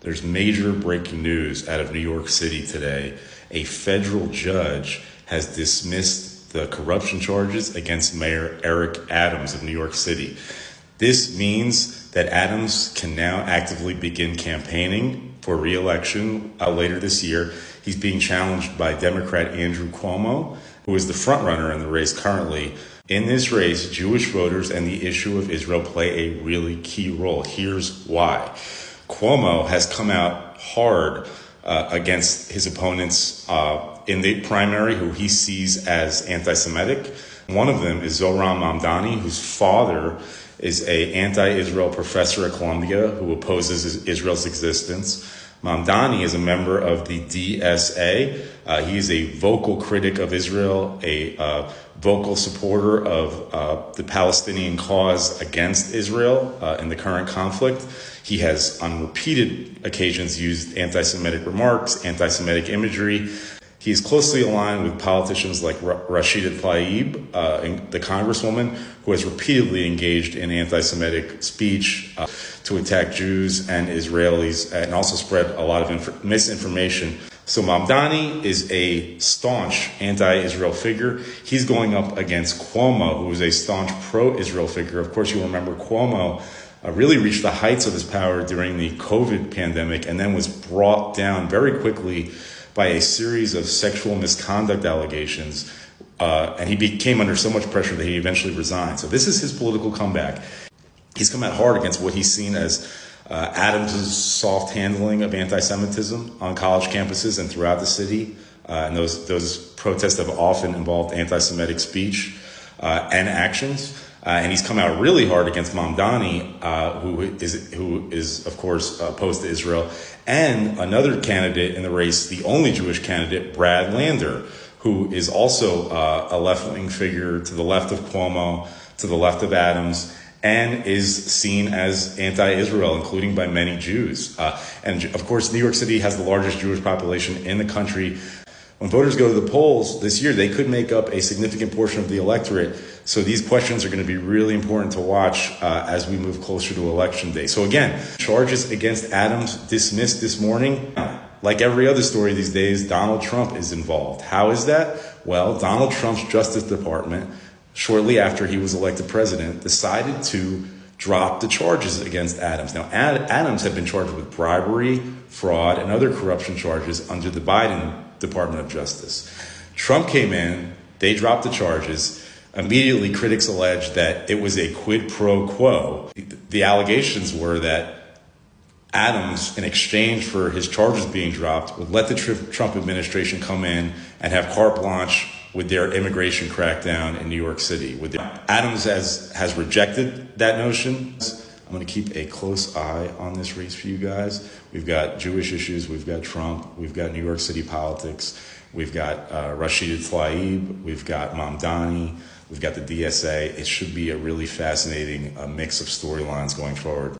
There's major breaking news out of New York City today. A federal judge has dismissed the corruption charges against Mayor Eric Adams of New York City. This means that Adams can now actively begin campaigning for re-election later this year. He's being challenged by Democrat Andrew Cuomo, who is the frontrunner in the race currently. In this race, Jewish voters and the issue of Israel play a really key role. Here's why. Cuomo has come out hard against his opponents in the primary, who he sees as anti-Semitic. One of them is Zohran Mamdani, whose father is an anti-Israel professor at Columbia who opposes Israel's existence. Mamdani is a member of the DSA. He is a vocal critic of Israel, a vocal supporter of the Palestinian cause against Israel in the current conflict. He has on repeated occasions used anti-Semitic remarks, anti-Semitic imagery. He is closely aligned with politicians like Rashida Tlaib, the congresswoman, who has repeatedly engaged in anti-Semitic speech to attack Jews and Israelis and also spread a lot of misinformation. So Mamdani is a staunch anti-Israel figure. He's going up against Cuomo, who is a staunch pro-Israel figure. Of course, you remember Cuomo really reached the heights of his power during the COVID pandemic and then was brought down very quickly by a series of sexual misconduct allegations, and he came under so much pressure that he eventually resigned. So this is his political comeback. He's come out hard against what he's seen as Adams' soft handling of anti-Semitism on college campuses and throughout the city, and those protests have often involved anti-Semitic speech and actions. And he's come out really hard against Mamdani, who is of course opposed to Israel, and another candidate in the race, the only Jewish candidate, Brad Lander, who is also a left-wing figure to the left of Cuomo, to the left of Adams, and is seen as anti-Israel, including by many Jews. And of course, New York City has the largest Jewish population in the country. When voters go to the polls this year, they could make up a significant portion of the electorate. So these questions are going to be really important to watch as we move closer to Election Day. So again, charges against Adams dismissed this morning. Like every other story these days, Donald Trump is involved. How is that? Well, Donald Trump's Justice Department, shortly after he was elected president, decided to drop the charges against Adams. Now, Adams had been charged with bribery, fraud, and other corruption charges under the Biden Department of Justice. Trump came in, they dropped the charges. Immediately, critics alleged that it was a quid pro quo. The allegations were that Adams, in exchange for his charges being dropped, would let the Trump administration come in and have carte blanche with their immigration crackdown in New York City. Adams has rejected that notion. I'm going to keep a close eye on this race for you guys. We've got Jewish issues, we've got Trump, we've got New York City politics, we've got Rashida Tlaib, we've got Mamdani, we've got the DSA. It should be a really fascinating mix of storylines going forward.